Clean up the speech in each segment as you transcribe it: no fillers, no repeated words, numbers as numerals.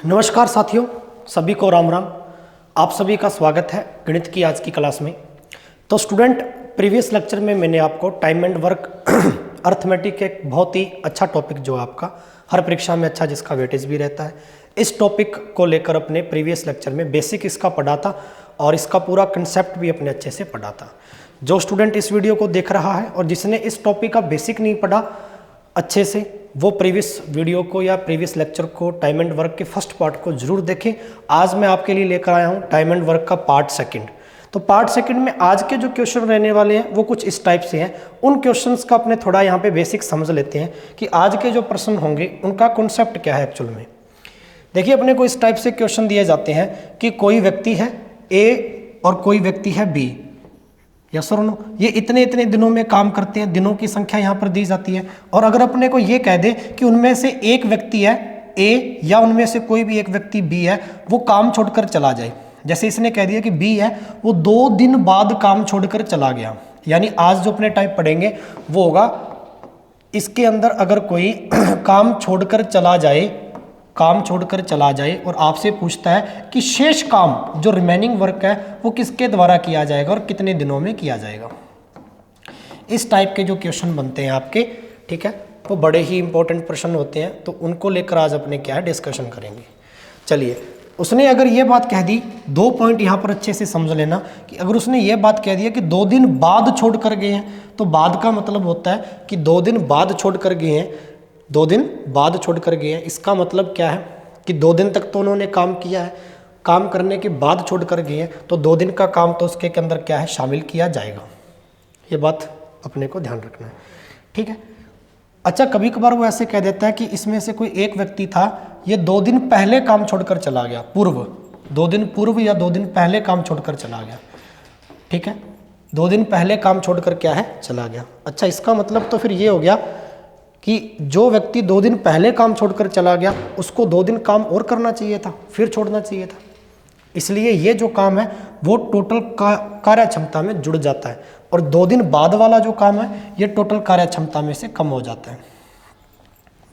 नमस्कार साथियों, सभी को राम राम। आप सभी का स्वागत है गणित की आज की क्लास में। तो स्टूडेंट, प्रीवियस लेक्चर में मैंने आपको टाइम एंड वर्क अर्थमेटिक एक बहुत ही अच्छा टॉपिक जो है आपका हर परीक्षा में अच्छा, जिसका वेटेज भी रहता है, इस टॉपिक को लेकर अपने प्रीवियस लेक्चर में बेसिक इसका पढ़ा था और इसका पूरा कंसेप्ट भी अपने अच्छे से पढ़ा था। जो स्टूडेंट इस वीडियो को देख रहा है और जिसने इस टॉपिक का बेसिक नहीं पढ़ा अच्छे से, वो प्रीवियस वीडियो को या प्रीवियस लेक्चर को टाइम एंड वर्क के फर्स्ट पार्ट को जरूर देखें। आज मैं आपके लिए लेकर आया हूँ टाइम एंड वर्क का पार्ट सेकंड। तो पार्ट सेकंड में आज के जो क्वेश्चन रहने वाले हैं वो कुछ इस टाइप से हैं। उन क्वेश्चंस का अपने थोड़ा यहाँ पे बेसिक समझ लेते हैं कि आज के जो प्रश्न होंगे उनका कॉन्सेप्ट क्या है एक्चुअल में। देखिए, अपने को इस टाइप से क्वेश्चन दिए जाते हैं कि कोई व्यक्ति है ए और कोई व्यक्ति है बी, या सर नो, ये इतने इतने दिनों में काम करते हैं, दिनों की संख्या यहाँ पर दी जाती है। और अगर अपने को ये कह दे कि उनमें से एक व्यक्ति है ए या उनमें से कोई भी एक व्यक्ति बी है, वो काम छोड़कर चला जाए। जैसे इसने कह दिया कि बी है, वो 2 दिन बाद काम छोड़कर चला गया, यानी आज जो अपने टाइप पढ़ेंगे वो होगा इसके अंदर अगर कोई काम छोड़कर चला जाए और आपसे पूछता है कि शेष काम जो रिमेनिंग वर्क है वो किसके द्वारा किया जाएगा और कितने दिनों में किया जाएगा। इस टाइप के जो क्वेश्चन बनते हैं आपके, ठीक है, वो बड़े ही इंपॉर्टेंट प्रश्न होते हैं। तो उनको लेकर आज अपने क्या है डिस्कशन करेंगे। चलिए, उसने अगर ये बात कह दी, 2 पॉइंट यहाँ पर अच्छे से समझ लेना कि अगर उसने ये बात कह दिया कि 2 दिन बाद छोड़ कर गए हैं, तो बाद का मतलब होता है कि 2 दिन बाद छोड़ कर गए हैं, 2 दिन बाद छोड़ कर गए हैं। इसका मतलब क्या है कि 2 दिन तक तो उन्होंने काम किया है, काम करने के बाद छोड़ कर गए हैं, तो 2 दिन का काम तो उसके अंदर क्या है शामिल किया जाएगा। ये बात अपने को ध्यान रखना है, ठीक है। अच्छा, कभी कभार वो ऐसे कह देता है कि इसमें से कोई एक व्यक्ति था, ये 2 दिन पहले काम छोड़कर चला गया, पूर्व 2 दिन पूर्व या 2 दिन पहले काम छोड़कर चला गया, ठीक है, 2 दिन पहले काम छोड़कर क्या है चला गया। अच्छा, इसका मतलब तो फिर ये हो गया कि जो व्यक्ति 2 दिन पहले काम छोड़कर चला गया उसको 2 दिन काम और करना चाहिए था, फिर छोड़ना चाहिए था। इसलिए ये जो काम है वो टोटल कार्य क्षमता में जुड़ जाता है, और 2 दिन बाद वाला जो काम है ये टोटल कार्य क्षमता में से कम हो जाता है।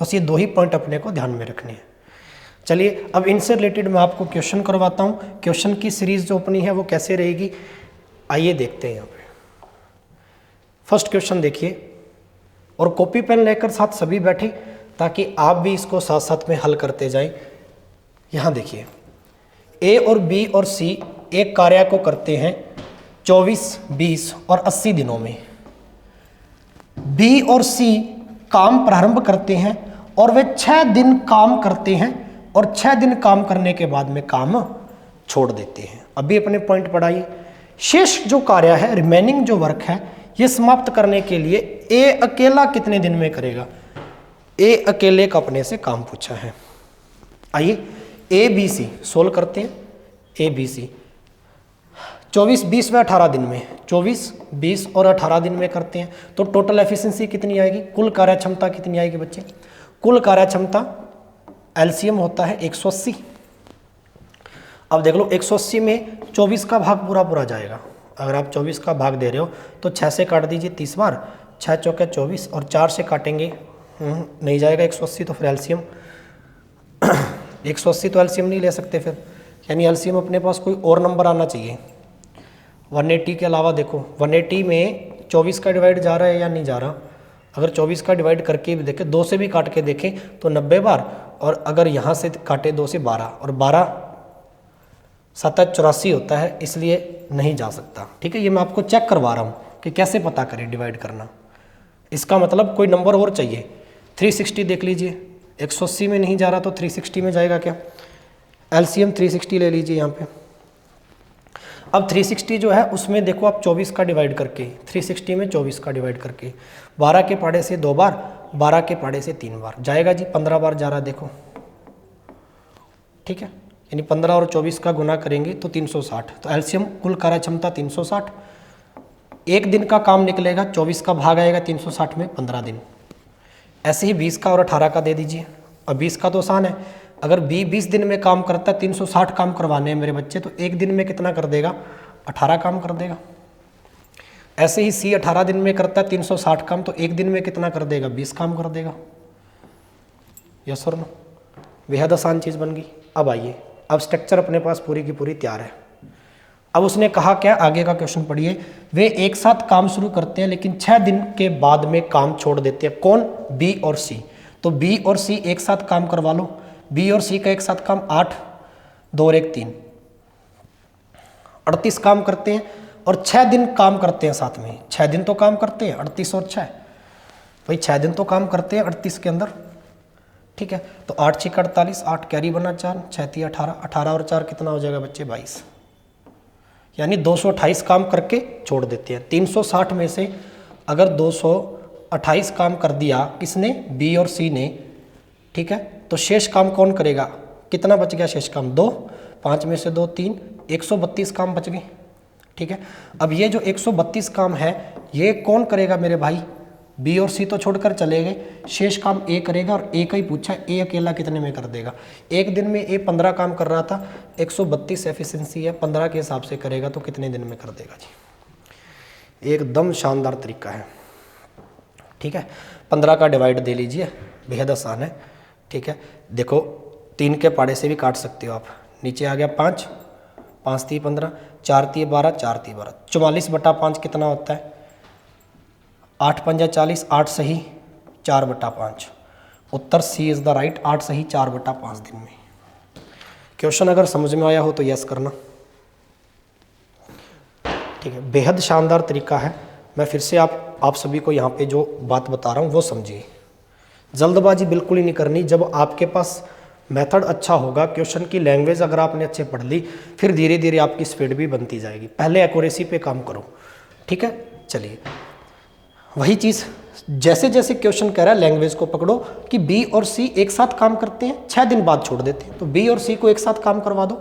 बस ये 2 ही पॉइंट अपने को ध्यान में रखने हैं। चलिए, अब इनसे रिलेटेड मैं आपको क्वेश्चन करवाता हूँ। क्वेश्चन की सीरीज जो अपनी है वो कैसे रहेगी, आइए देखते हैं। यहाँ पे फर्स्ट क्वेश्चन देखिए, और कॉपी पेन लेकर साथ सभी बैठे ताकि आप भी इसको साथ साथ में हल करते जाएं। यहाँ देखिए, ए और बी और सी एक कार्य को करते हैं 24, 20 और 80 दिनों में। बी और सी काम प्रारंभ करते हैं और वे 6 दिन काम करते हैं और 6 दिन काम करने के बाद में काम छोड़ देते हैं। अभी अपने पॉइंट पढ़ाइए। शेष जो कार्य है, रिमेनिंग जो वर्क है, ये समाप्त करने के लिए ए अकेला कितने दिन में करेगा। ए अकेले का अपने से काम पूछा है। आइए ए बी सी सोल्व करते हैं। ए बी सी 24, 20 व 18 दिन में, 24, 20 और 18 दिन में करते हैं, तो टोटल एफिशिएंसी कितनी आएगी, कुल कार्य क्षमता कितनी आएगी बच्चे। कुल कार्य क्षमता एलसीएम होता है 180। अब देख लो, 180 में 24 का भाग पूरा जाएगा। अगर आप 24 का भाग दे रहे हो तो 6 से काट दीजिए 30 बार, 6 चौके 24 और 4 से काटेंगे नहीं जाएगा 180, तो फिर एलसीएम 180 तो एलसीएम नहीं ले सकते फिर, यानी एलसीएम अपने पास कोई और नंबर आना चाहिए। 180 के अलावा देखो, 180 में 24 का डिवाइड जा रहा है या नहीं जा रहा। अगर 24 का डिवाइड करके भी देखें, 2 से भी काट के देखें तो 90 बार, और अगर यहाँ से काटे 2 से 12, और 12 7 84 होता है, इसलिए नहीं जा सकता। ठीक है, ये मैं आपको चेक करवा रहा हूँ कि कैसे पता करें डिवाइड करना। इसका मतलब कोई नंबर और चाहिए। 360 देख लीजिए, 180 में नहीं जा रहा तो 360 में जाएगा क्या। एलसीएम 360 ले लीजिए यहाँ पे। अब 360 जो है उसमें देखो आप 24 का डिवाइड करके, 360 में 24 का डिवाइड करके 12 के पाड़े से 2 बार, 12 के पाड़े से 3 बार जाएगा जी, 15 बार जा रहा देखो, ठीक है, यानी 15 और 24 का गुना करेंगे तो 360। तो एलसीएम कुल कार्य क्षमता 360। एक दिन का काम निकलेगा, 24 का भाग आएगा 360 में 15 दिन। ऐसे ही 20 का और 18 का दे दीजिए। अब 20 का तो आसान है, अगर बी 20 दिन में काम करता है, 360 काम करवाने हैं मेरे बच्चे, तो एक दिन में कितना कर देगा, 18 काम कर देगा। ऐसे ही सी 18 दिन में करता है 360 काम, तो एक दिन में कितना कर देगा, 20 काम कर देगा। यस और नो, बेहद आसान चीज़ बन गई। अब आइए, अब स्ट्रक्चर अपने पास पूरी की पूरी तैयार है। अब उसने कहा क्या, आगे का क्वेश्चन पढ़िए। वे एक साथ काम शुरू करते हैं लेकिन 6 दिन के बाद में काम छोड़ देते हैं। कौन? बी और सी। तो बी और सी एक साथ काम करवा लो। बी और सी का एक साथ काम 8, 2 और 1 3, 38 काम करते हैं और 6 दिन काम करते हैं साथ में। 6 दिन तो काम करते हैं, 38 और 6 भाई 6 दिन तो काम करते हैं 38 के अंदर, ठीक है। तो 8 6 48, 8 कैरी बना 4, 6 3 18, 18 और 4 कितना हो जाएगा बच्चे? 22। यानी 228 काम करके छोड़ देते हैं। 360 में से अगर 228 काम कर दिया किसने? बी और सी ने, ठीक है। तो शेष काम कौन करेगा? कितना बच गया शेष काम? 2, 5 में से 2 3, 132 काम बच गए, ठीक है। अब ये जो 132 काम है ये कौन करेगा मेरे भाई? बी और सी तो छोड़कर चले गए, शेष काम ए करेगा। और ए का ही पूछा है, ए अकेला कितने में कर देगा? एक दिन में ए 15 काम कर रहा था, 132 एफिशिएंसी है, 15 के हिसाब से करेगा तो कितने दिन में कर देगा जी? एकदम शानदार तरीका है, ठीक है। 15 का डिवाइड दे लीजिए, बेहद आसान है, ठीक है। देखो 3 के पाड़े से भी काट सकते हो आप। नीचे आ गया 5, 5 3 15, 4 3 12, 4 3 12, 44/5 कितना होता है? 8 5 40, 8 सही 4/5। उत्तर सी इज़ द राइट, 8 सही 4/5 दिन में। क्वेश्चन अगर समझ में आया हो तो यस करना, ठीक है। बेहद शानदार तरीका है। मैं फिर से आप सभी को यहाँ पे जो बात बता रहा हूँ वो समझिए। जल्दबाजी बिल्कुल ही नहीं करनी। जब आपके पास मेथड अच्छा होगा, क्वेश्चन की लैंग्वेज अगर आपने अच्छे पढ़ ली, फिर धीरे धीरे आपकी स्पीड भी बनती जाएगी। पहले एक्यूरेसी पे काम करो, ठीक है। चलिए वही चीज़, जैसे जैसे क्वेश्चन कह रहा है लैंग्वेज को पकड़ो कि बी और सी एक साथ काम करते हैं, 6 दिन बाद छोड़ देते हैं। तो बी और सी को एक साथ काम करवा दो,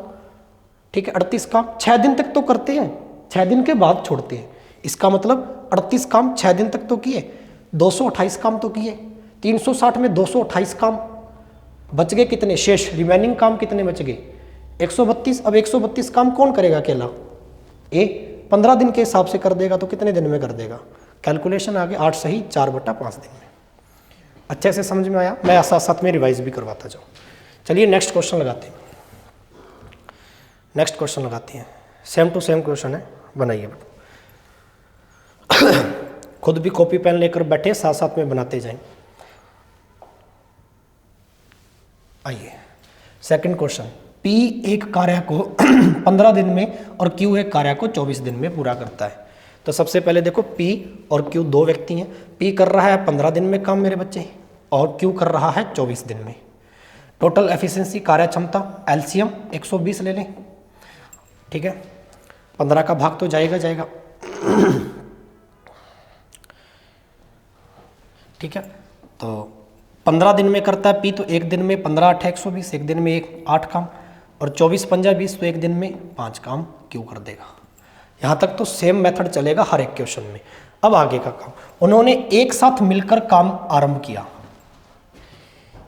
ठीक है। 38 काम 6 दिन तक तो करते हैं, 6 दिन के बाद छोड़ते हैं। इसका मतलब 38 काम 6 दिन तक तो किए, 228 काम तो किए। 360 में 228 काम बच गए, कितने शेष? रिमेनिंग काम कितने बच गए? 132। अब 132 काम कौन करेगा अकेला? ए 15 दिन के हिसाब से कर देगा तो कितने दिन में कर देगा? कैलकुलेशन आ गया 8 सही 4/5 दिन में। अच्छे से समझ में आया? मैं साथ साथ में रिवाइज भी करवाता जाऊँ। चलिए नेक्स्ट क्वेश्चन लगाते हैं। नेक्स्ट क्वेश्चन लगाते हैं, सेम टू सेम क्वेश्चन है, बनाइए। खुद भी कॉपी पेन लेकर बैठे, साथ साथ में बनाते जाएं। आइए सेकंड क्वेश्चन। P एक कार्य को 15 दिन में और Q एक कार्य को 24 दिन में पूरा करता है। तो सबसे पहले देखो P और Q दो व्यक्ति हैं। P कर रहा है 15 दिन में काम मेरे बच्चे, और Q कर रहा है 24 दिन में। टोटल एफिशिएंसी कार्य क्षमता एलसीएम 120 ले लें, ठीक है। 15 का भाग तो जाएगा जाएगा, ठीक है। तो 15 दिन में करता है P, तो एक दिन में 15 8 120, एक दिन में 8 काम, और 24 5 20, तो एक दिन में 5 काम Q कर देगा। यहाँ तक तो सेम मेथड चलेगा हर एक क्वेश्चन में। अब आगे का काम, उन्होंने एक साथ मिलकर काम आरंभ किया।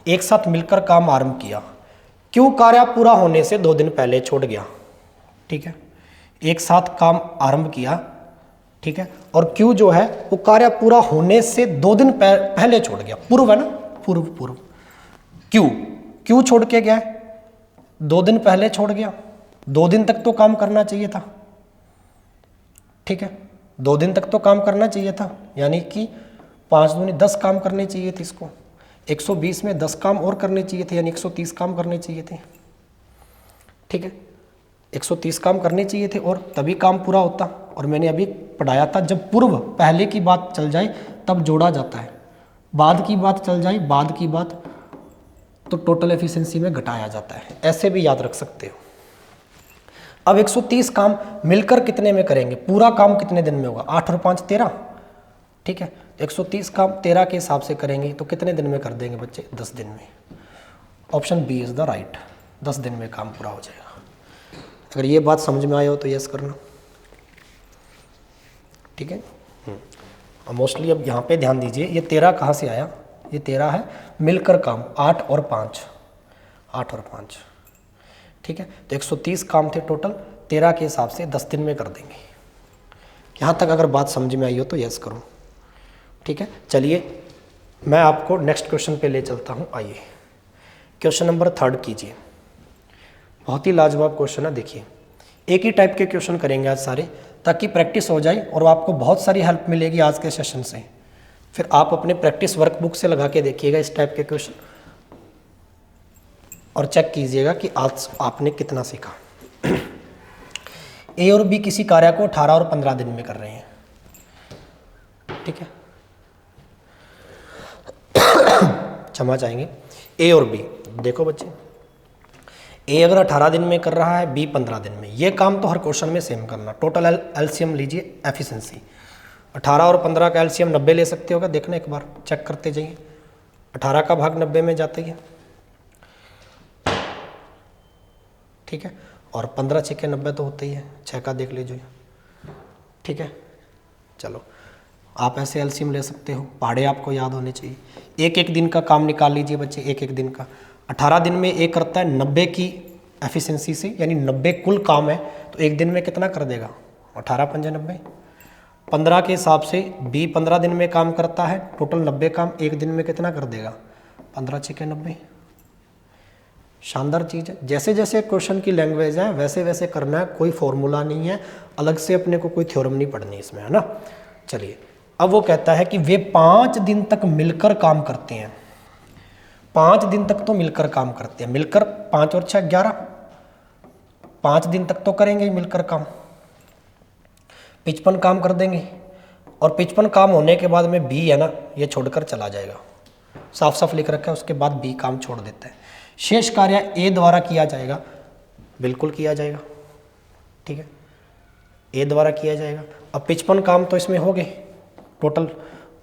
एक साथ मिलकर काम आरंभ किया। Q कार्य पूरा होने से 2 दिन पहले छोड़ गया, ठीक है। एक साथ काम आरंभ किया, ठीक है, और Q जो है वो कार्य पूरा होने से 2 दिन पहले छोड़ गया। पूर्व है ना, पूर्व। Q छोड़ के गया है, 2 दिन पहले छोड़ गया। 2 दिन तक तो काम करना चाहिए था, ठीक है। 2 दिन तक तो काम करना चाहिए था, यानी कि 5 दूनी 10 काम करने चाहिए थे इसको। 120 में 10 काम और करने चाहिए थे, यानी 130 काम करने चाहिए थे, ठीक है। 130 काम करने चाहिए थे और तभी काम पूरा होता। और मैंने अभी पढ़ाया था, जब पूर्व पहले की बात चल जाए तब जोड़ा जाता है, बाद की बात चल जाए, बाद की बात तो टोटल एफिशिएंसी में घटाया जाता है। ऐसे भी याद रख सकते हो। अब 130 काम मिलकर कितने में करेंगे? पूरा काम कितने दिन में होगा? 8 और 5 13, ठीक है। 130 काम 13 के हिसाब से करेंगे तो कितने दिन में कर देंगे बच्चे? 10 दिन में। Option B is the right, 10 दिन में काम पूरा हो जाएगा। अगर ये बात समझ में आया हो तो यस करना, ठीक है। मोस्टली अब यहाँ पे ध्यान दीजिए, ये 13 कहाँ से आया? ये 13 है मिलकर काम, 8 और 5, 8 और 5, ठीक है। तो 130 काम थे टोटल, 13 के हिसाब से 10 दिन में कर देंगे। यहाँ तक अगर बात समझ में आई हो तो यस करो, ठीक है। चलिए मैं आपको नेक्स्ट क्वेश्चन पे ले चलता हूँ। आइए क्वेश्चन नंबर 3 कीजिए। बहुत ही लाजवाब क्वेश्चन है। देखिए एक ही टाइप के क्वेश्चन करेंगे आज सारे, ताकि प्रैक्टिस हो जाए और आपको बहुत सारी हेल्प मिलेगी आज के सेशन से। फिर आप अपने प्रैक्टिस वर्कबुक से लगा के देखिएगा इस टाइप के क्वेश्चन और चेक कीजिएगा कि आज आपने कितना सीखा। ए और बी किसी कार्य को 18 और 15 दिन में कर रहे हैं, ठीक है। क्षमा चाहेंगे, ए और बी। देखो बच्चे, ए अगर 18 दिन में कर रहा है, बी 15 दिन में। ये काम तो हर क्वेश्चन में सेम करना। टोटल एलसीएम लीजिए, एफिशिएंसी 18 और 15 का एलसीएम 90 ले सकते होगा। देखना एक बार चेक करते जाइए, 18 का भाग 90 में जाते ही, ठीक है। और 15 6 के 90 तो होते ही है, 6 का देख लीजिए, ठीक है। चलो आप ऐसे एलसीएम ले सकते हो, पहाड़े आपको याद होने चाहिए। एक एक दिन का काम निकाल लीजिए बच्चे, एक एक दिन का। 18 दिन में ए करता है 90 की एफिशिएंसी से, यानी 90 कुल काम है, तो एक दिन में कितना कर देगा? 18 पंजे 90। 15 के हिसाब से बी 15 दिन में काम करता है, टोटल 90 काम एक दिन में कितना कर देगा? 15 6 के 90। शानदार चीज़ है। जैसे जैसे क्वेश्चन की लैंग्वेज है वैसे वैसे करना है, कोई फॉर्मूला नहीं है, अलग से अपने को कोई थ्योरम नहीं पढ़नी इसमें, है ना। चलिए अब वो कहता है कि वे 5 दिन तक मिलकर काम करते हैं। 5 दिन तक तो मिलकर काम करते हैं, मिलकर 5 और 6 11, 5 दिन तक तो करेंगे ही मिलकर काम। 55 काम कर देंगे, और 55 काम होने के बाद में बी है ना, ये छोड़कर चला जाएगा, साफ साफ लिख रखा है। उसके बाद बी काम छोड़ देता है। शेष कार्य ए द्वारा किया जाएगा, बिल्कुल किया जाएगा, ठीक है, ए द्वारा किया जाएगा। अब 55 काम तो इसमें हो गए टोटल,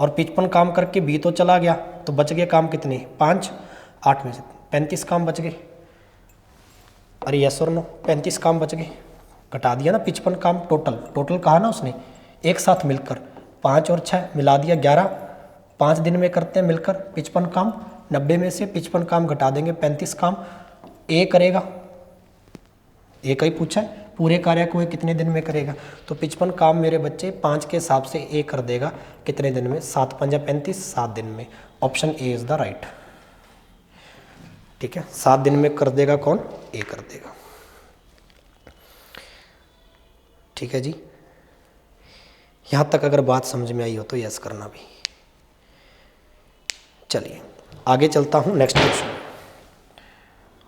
और 55 काम करके बी तो चला गया, तो बच गए काम कितने? 5, 8 में से 35 काम बच गए। अरे यस और नो, 35 काम बच गए, घटा दिया ना 55 काम। टोटल कहा ना उसने, एक साथ मिलकर 5 और 6 मिला दिया 11, 5 दिन में करते हैं मिलकर 55 काम। 90 में से 55 काम घटा देंगे, 35 काम ए करेगा। ए का ही पूछा है, पूरे कार्य को ये कितने दिन में करेगा? तो 55 काम मेरे बच्चे 5 के हिसाब से ए कर देगा कितने दिन में? 7 पंजा 35, 7 दिन में। Option A is the right, ठीक है। 7 दिन में कर देगा कौन? ए कर देगा, ठीक है जी। यहां तक अगर बात समझ में आई हो तो यस करना भी। चलिए आगे चलता हूं, नेक्स्ट क्वेश्चन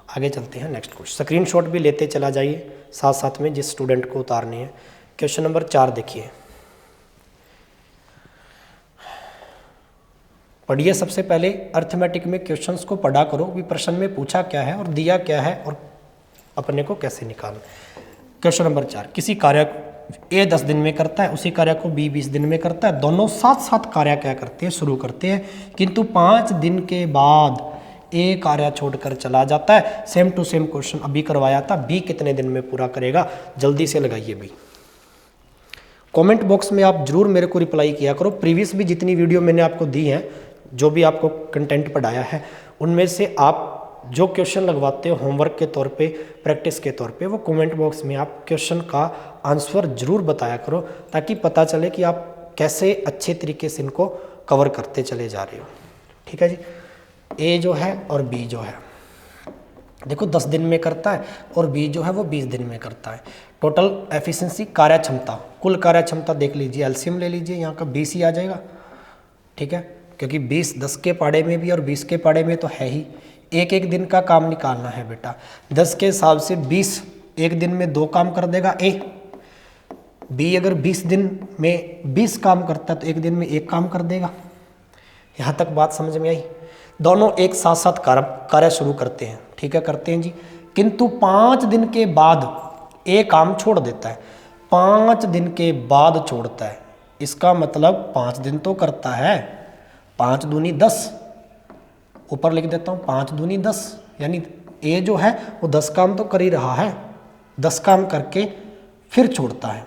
आगे चलते हैं। नेक्स्ट क्वेश्चन स्क्रीनशॉट भी लेते चला जाइए साथ साथ में, जिस स्टूडेंट को उतारनी है। क्वेश्चन नंबर 4 देखिए, पढ़िए। सबसे पहले अर्थमेटिक में क्वेश्चंस को पढ़ा करो भी, प्रश्न में पूछा क्या है और दिया क्या है और अपने को कैसे निकालना। क्वेश्चन नंबर 4, किसी कार्य को ए 10 दिन में करता है, उसी कार्य को बी 20 दिन में करता है। दोनों साथ साथ कार्य क्या करते हैं? शुरू करते हैं, किंतु 5 दिन के बाद ए कार्य छोड़कर चला जाता है। सेम टू सेम क्वेश्चन अभी करवाया था, बी कितने दिन में पूरा करेगा? जल्दी से लगाइए बी। कमेंट बॉक्स में आप जरूर मेरे को रिप्लाई किया करो। प्रीवियस भी जितनी वीडियो मैंने आपको दी है, जो भी आपको कंटेंट पढ़ाया है, उनमें से आप जो क्वेश्चन लगवाते हो होमवर्क के तौर पे, प्रैक्टिस के तौर पे, वो कमेंट बॉक्स में आप क्वेश्चन का आंसर जरूर बताया करो, ताकि पता चले कि आप कैसे अच्छे तरीके से इनको कवर करते चले जा रहे हो, ठीक है जी। ए जो है और बी जो है, देखो 10 दिन में करता है, और बी जो है वो 20 दिन में करता है। टोटल एफिशिएंसी, कार्य क्षमता, कुल कार्य क्षमता देख लीजिए, एलसीएम ले लीजिए, यहाँ का 20 ही आ जाएगा, ठीक है, क्योंकि 20 10 के पाड़े में भी और 20 के पाड़े में तो है ही। एक एक दिन का काम निकालना है बेटा। 10 के हिसाब से 20 एक दिन में 2 काम कर देगा ए। बी अगर 20 दिन में 20 काम करता है तो एक दिन में 1 काम कर देगा। यहाँ तक बात समझ में आई? दोनों एक साथ साथ कार्य शुरू करते हैं, ठीक है, करते हैं जी। किंतु 5 दिन के बाद ए काम छोड़ देता है। 5 दिन के बाद छोड़ता है, इसका मतलब 5 दिन तो करता है। 5 दूनी 10, ऊपर लिख देता हूँ, 5 दूनी 10, यानी ए जो है वो 10 काम तो कर ही रहा है। 10 काम करके फिर छोड़ता है,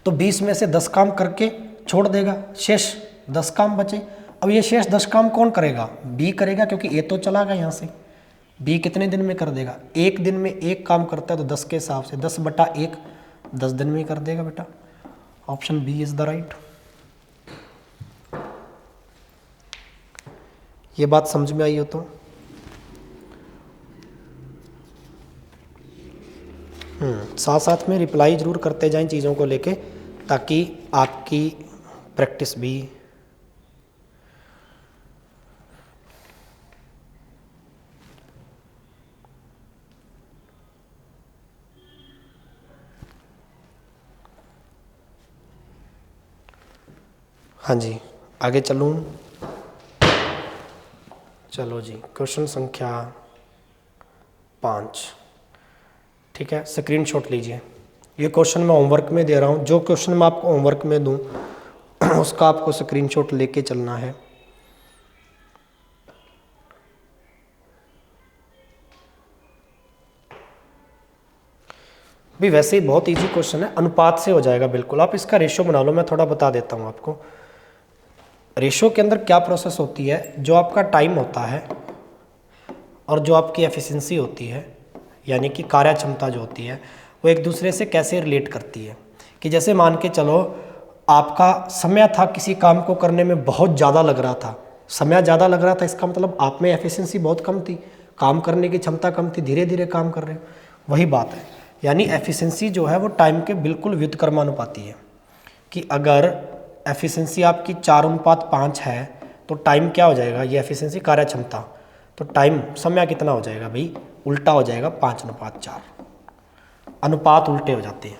तो 20 में से 10 काम करके छोड़ देगा, शेष 10 काम बचे। अब ये शेष 10 काम कौन करेगा? बी करेगा, क्योंकि ए तो चला गया यहाँ से। बी कितने दिन में कर देगा? एक दिन में 1 काम करता है, तो 10 के हिसाब से 10/1 10 दिन में कर देगा बेटा। Option B is the right. ये बात समझ में आई हो तो साथ साथ में रिप्लाई ज़रूर करते जाएं चीज़ों को लेके, ताकि आपकी प्रैक्टिस भी। हाँ जी, आगे चलूँ? चलो जी, क्वेश्चन संख्या 5। ठीक है, स्क्रीनशॉट लीजिए। ये क्वेश्चन मैं होमवर्क में दे रहा हूँ, जो क्वेश्चन मैं आपको होमवर्क में दूँ उसका आपको स्क्रीनशॉट लेके चलना है। भी वैसे ही बहुत इजी क्वेश्चन है, अनुपात से हो जाएगा बिल्कुल। आप इसका रेशो बना लो, मैं थोड़ा बता देता हूँ आपको। रेशो के अंदर क्या प्रोसेस होती है, जो आपका टाइम होता है और जो आपकी एफिशिएंसी होती है, यानी कि कार्य क्षमता जो होती है, वो एक दूसरे से कैसे रिलेट करती है। कि जैसे मान के चलो आपका समय था किसी काम को करने में बहुत ज़्यादा लग रहा था, समय ज़्यादा लग रहा था, इसका मतलब आप में एफिशिएंसी बहुत कम थी, काम करने की क्षमता कम थी, धीरे धीरे काम कर रहे हो। वही बात है, यानी एफिशिएंसी जो है वो टाइम के बिल्कुल व्युत्क्रमानुपाती है। कि अगर एफिशिएंसी आपकी 4:5 है तो टाइम क्या हो जाएगा, ये एफिशिएंसी कार्य क्षमता, तो टाइम समय कितना हो जाएगा भाई, उल्टा हो जाएगा 5:4। अनुपात उल्टे हो जाते हैं।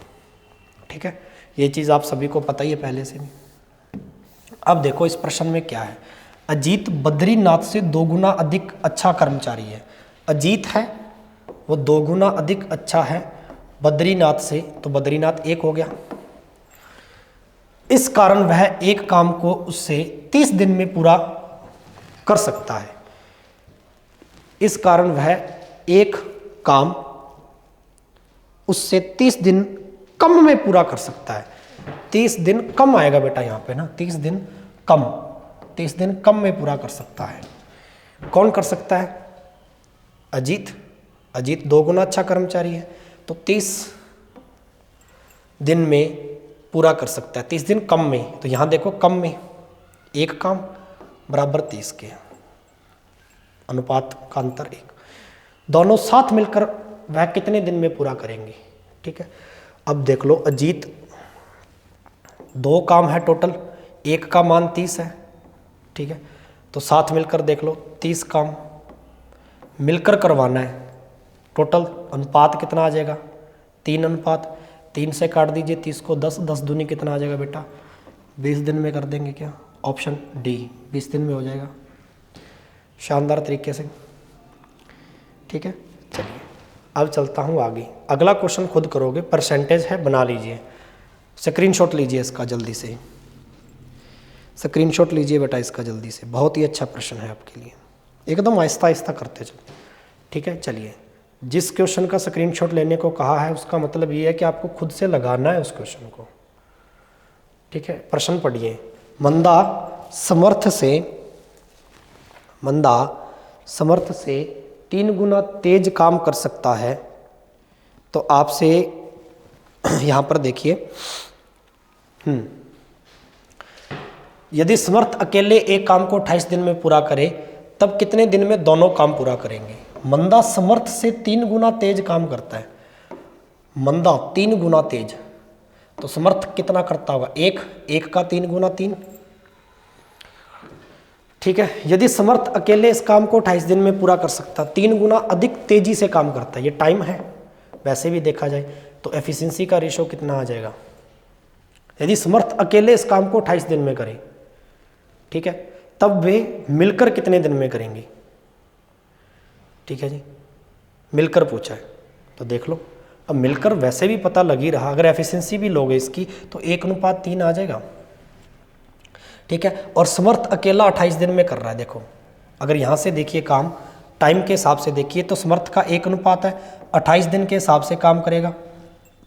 ठीक है, ये चीज़ आप सभी को पता ही है पहले से भी। अब देखो इस प्रश्न में क्या है, अजीत बद्रीनाथ से 2 गुना अधिक अच्छा कर्मचारी है। अजीत है वो 2 गुना अधिक अच्छा है बद्रीनाथ से, तो बद्रीनाथ 1 हो गया। इस कारण वह एक काम को उससे 30 दिन में पूरा कर सकता है। इस कारण वह एक काम उससे 30 दिन कम में पूरा कर सकता है। 30 दिन कम आएगा बेटा यहाँ पे ना, 30 दिन कम, 30 दिन कम में पूरा कर सकता है। कौन कर सकता है? अजीत। अजीत 2 गुना अच्छा कर्मचारी है, तो 30 दिन में पूरा कर सकता है, 30 दिन कम में। तो यहाँ देखो कम में एक काम बराबर 30 के, अनुपात का अंतर 1। दोनों साथ मिलकर वह कितने दिन में पूरा करेंगे? ठीक है, अब देख लो, अजीत 2 काम है टोटल, एक का मान 30 है। ठीक है, तो साथ मिलकर देख लो 30 काम मिलकर करवाना है। टोटल अनुपात कितना आ जाएगा? 3:3 से काट दीजिए 30 को, 10 10 दूनी कितना आ जाएगा बेटा? 20 दिन में कर देंगे क्या? ऑप्शन डी, 20 दिन में हो जाएगा शानदार तरीके से। ठीक है, चलिए अब चलता हूँ आगे। अगला क्वेश्चन खुद करोगे, परसेंटेज है, बना लीजिए, स्क्रीनशॉट लीजिए इसका जल्दी से, स्क्रीनशॉट लीजिए बेटा इसका जल्दी से। बहुत ही अच्छा प्रश्न है आपके लिए, एकदम आहिस्ता आहिस्ता करते चलो। ठीक है, चलिए, जिस क्वेश्चन का स्क्रीनशॉट लेने को कहा है उसका मतलब ये है कि आपको खुद से लगाना है उस क्वेश्चन को। ठीक है, प्रश्न पढ़िए। मंदा समर्थ से 3 गुना तेज काम कर सकता है, तो आपसे यहाँ पर देखिए, यदि समर्थ अकेले एक काम को 28 दिन में पूरा करे तब कितने दिन में दोनों काम पूरा करेंगे? मंदा समर्थ से 3 गुना तेज काम करता है, मंदा 3 गुना तेज, तो समर्थ कितना करता होगा? 1 का 3 गुना 3। ठीक है, यदि समर्थ अकेले इस काम को 28 दिन में पूरा कर सकता, 3 गुना अधिक तेजी से काम करता है, ये टाइम है। वैसे भी देखा जाए तो एफिशिएंसी का रेशो कितना आ जाएगा? यदि समर्थ अकेले इस काम को 28 दिन में करे, ठीक है, तब वे मिलकर कितने दिन में करेंगे? ठीक है जी, मिलकर पूछा है तो देख लो। अब मिलकर वैसे भी पता लग ही रहा, अगर एफिशिएंसी भी लोगे इसकी तो 1:3 आ जाएगा। ठीक है, और समर्थ अकेला 28 दिन में कर रहा है। देखो, अगर यहाँ से देखिए काम टाइम के हिसाब से देखिए तो समर्थ का 1 अनुपात है, 28 दिन के हिसाब से काम करेगा,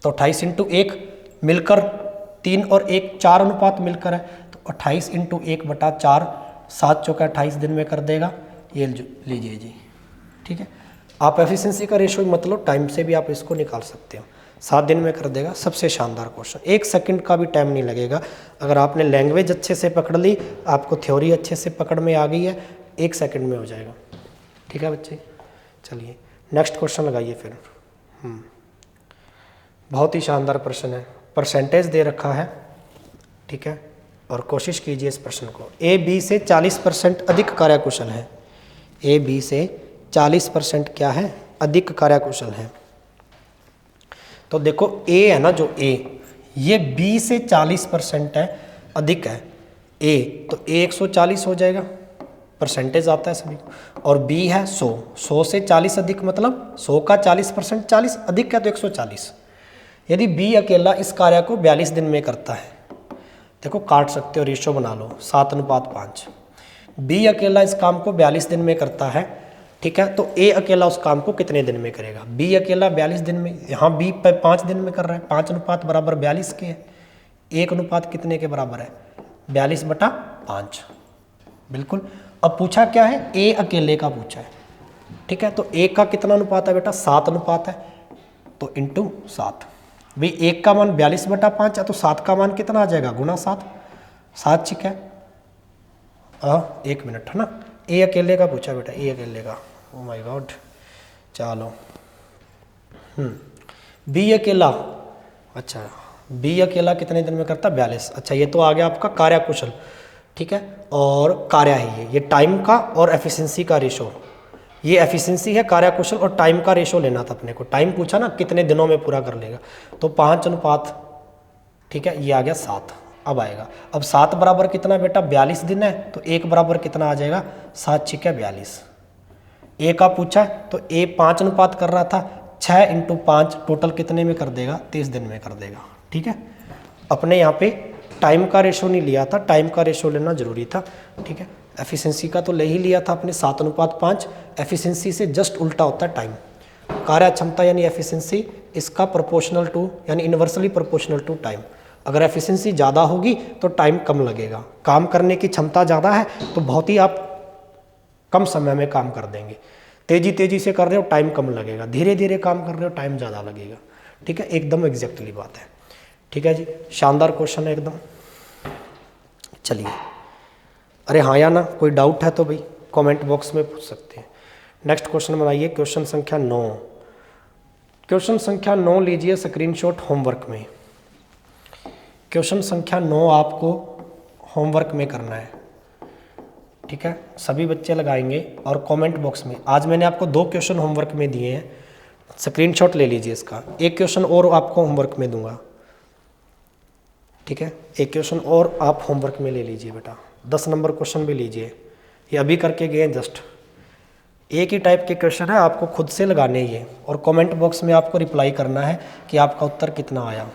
तो 28 × 1 मिलकर 3 और 1 4 अनुपात मिलकर है, तो 28 × 1/4 7 चौका 28 दिन में कर देगा। ये लीजिए जी। ठीक है, आप एफिशिएंसी का रेशो मतलब टाइम से भी आप इसको निकाल सकते हो, 7 दिन में कर देगा। सबसे शानदार क्वेश्चन, 1 सेकंड का भी टाइम नहीं लगेगा। अगर आपने लैंग्वेज अच्छे से पकड़ ली, आपको थ्योरी अच्छे से पकड़ में आ गई है, 1 सेकंड में हो जाएगा। ठीक है बच्चे, चलिए नेक्स्ट क्वेश्चन लगाइए फिर। बहुत ही शानदार प्रश्न है, परसेंटेज दे रखा है, ठीक है, और कोशिश कीजिए इस प्रश्न को। ए बी से 40% अधिक कार्यकुशल है, ए बी से 40% क्या है, अधिक कार्यकुशल है। तो देखो ए है ना, जो ए ये बी से 40% है, अधिक है ए, तो ए 140 हो जाएगा, परसेंटेज आता है सभी को, और बी है 100, 100 से 40 अधिक मतलब 100 का 40%, 40 अधिक है तो 140। यदि बी अकेला इस कार्य को 42 दिन में करता है, देखो काट सकते हो, रेशो बना लो 7:5। बी अकेला इस काम को 42 दिन में करता है, ठीक है, तो ए अकेला उस काम को कितने दिन में करेगा। बी अकेला 42 दिन में, यहाँ बी 5 दिन में कर रहा है, 5:42 के है, 1 कितने के बराबर है, 42/5, बिल्कुल। अब पूछा क्या है, ए अकेले का पूछा है, ठीक है, तो ए का कितना अनुपात है बेटा, 7 अनुपात है, तो इंटू 7। भाई 1 का मान 42/5 है, तो 7 का मान कितना आ जाएगा, गुना 7, 7 ठीक है। 1 मिनट है ना, ए अकेले का पूछा बेटा, ए अकेले का, ओ माय गॉड, चलो। बी अकेला, अच्छा बी अकेला कितने दिन में करता, 42। अच्छा ये तो आ गया आपका कार्यकुशल, ठीक है, और कार्य है ये टाइम का और एफिशिएंसी का रेशो, ये एफिशिएंसी है, कार्यकुशल और टाइम का रेशो लेना था अपने को। टाइम पूछा ना कितने दिनों में पूरा कर लेगा, तो 5 अनुपात, ठीक है, ये आ गया 7। अब आएगा, अब 7 बराबर कितना बेटा, 42 दिन है, तो 1 बराबर कितना आ जाएगा, 7 6 42। ए का पूछा है तो ए 5 अनुपात कर रहा था, 6 × 5 टोटल कितने में कर देगा, 30 दिन में कर देगा, ठीक है। अपने यहाँ पे टाइम का रेशो नहीं लिया था, टाइम का रेशो लेना जरूरी था, ठीक है। एफिशिएंसी का तो ले ही लिया था अपने 7:5, एफिशिएंसी से जस्ट उल्टा होता है टाइम। कार्य क्षमता यानी एफिशिएंसी, इसका प्रोपोर्शनल टू यानी इन्वर्सली प्रोपोर्शनल टू टाइम। अगर एफिशिएंसी ज़्यादा होगी तो टाइम कम लगेगा, काम करने की क्षमता ज़्यादा है तो बहुत ही आप कम समय में काम कर देंगे। तेजी से कर रहे हो टाइम कम लगेगा, धीरे धीरे काम कर रहे हो टाइम ज़्यादा लगेगा, ठीक है, एकदम एग्जैक्टली बात है, ठीक है जी। शानदार क्वेश्चन है एकदम। चलिए, अरे हाँ या ना, कोई डाउट है तो भाई कमेंट बॉक्स में पूछ सकते हैं। नेक्स्ट क्वेश्चन बनाइए, क्वेश्चन संख्या 9। क्वेश्चन संख्या 9 लीजिए स्क्रीनशॉट होमवर्क में। क्वेश्चन संख्या 9 आपको होमवर्क में करना है, ठीक है, सभी बच्चे लगाएंगे और कमेंट बॉक्स में। आज मैंने आपको 2 क्वेश्चन होमवर्क में दिए हैं, स्क्रीनशॉट ले लीजिए इसका। एक क्वेश्चन और आपको होमवर्क में दूंगा, ठीक है, एक क्वेश्चन और आप होमवर्क में ले लीजिए बेटा। 10 नंबर क्वेश्चन भी लीजिए, ये अभी करके गए हैं जस्ट। एक ही टाइप के क्वेश्चन है, आपको खुद से लगाने ही है और कमेंट बॉक्स में आपको रिप्लाई करना है कि आपका उत्तर कितना आया,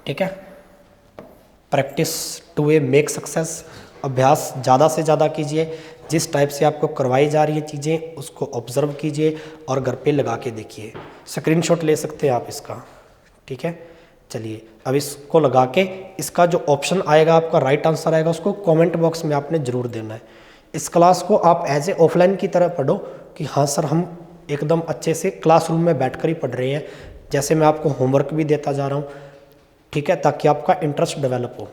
ठीक है। Practice to a make success, अभ्यास ज़्यादा से ज़्यादा कीजिए। जिस टाइप से आपको करवाई जा रही है चीज़ें उसको ऑब्जर्व कीजिए और घर पे लगा के देखिए। स्क्रीनशॉट ले सकते हैं आप इसका, ठीक है। चलिए अब इसको लगा के इसका जो ऑप्शन आएगा आपका राइट आंसर आएगा, उसको कमेंट बॉक्स में आपने ज़रूर देना है। इस क्लास को आप एज ए ऑफलाइन की तरह पढ़ो कि हाँ सर हम एकदम अच्छे से क्लासरूम में बैठकर ही पढ़ रहे हैं, जैसे मैं आपको होमवर्क भी देता जा रहा हूँ, ठीक है, ताकि आपका इंटरेस्ट डेवलप हो।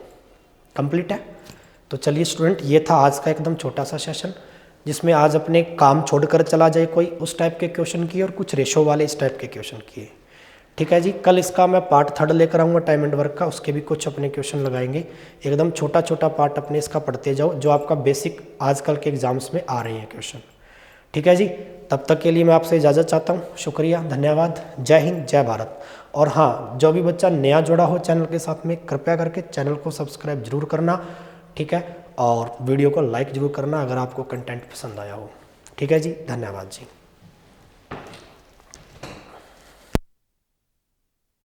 कंप्लीट है। तो चलिए स्टूडेंट, ये था आज का एकदम छोटा सा सेशन, जिसमें आज अपने काम छोड़कर चला जाए कोई, उस टाइप के क्वेश्चन किए और कुछ रेशो वाले इस टाइप के क्वेश्चन किए, ठीक है जी। कल इसका मैं पार्ट 3 लेकर आऊँगा टाइम एंड वर्क का, उसके भी कुछ अपने क्वेश्चन लगाएंगे। एकदम छोटा छोटा पार्ट अपने इसका पढ़ते जाओ, जो आपका बेसिक आजकल के एग्जाम्स में आ रहे हैं क्वेश्चन, ठीक है जी। तब तक के लिए मैं आपसे इजाज़त चाहता हूँ। शुक्रिया, धन्यवाद, जय हिंद, जय भारत। और हाँ, जो भी बच्चा नया जुड़ा हो चैनल के साथ में, कृपया करके चैनल को सब्सक्राइब जरूर करना, ठीक है, और वीडियो को लाइक जरूर करना अगर आपको कंटेंट पसंद आया हो, ठीक है जी। धन्यवाद जी।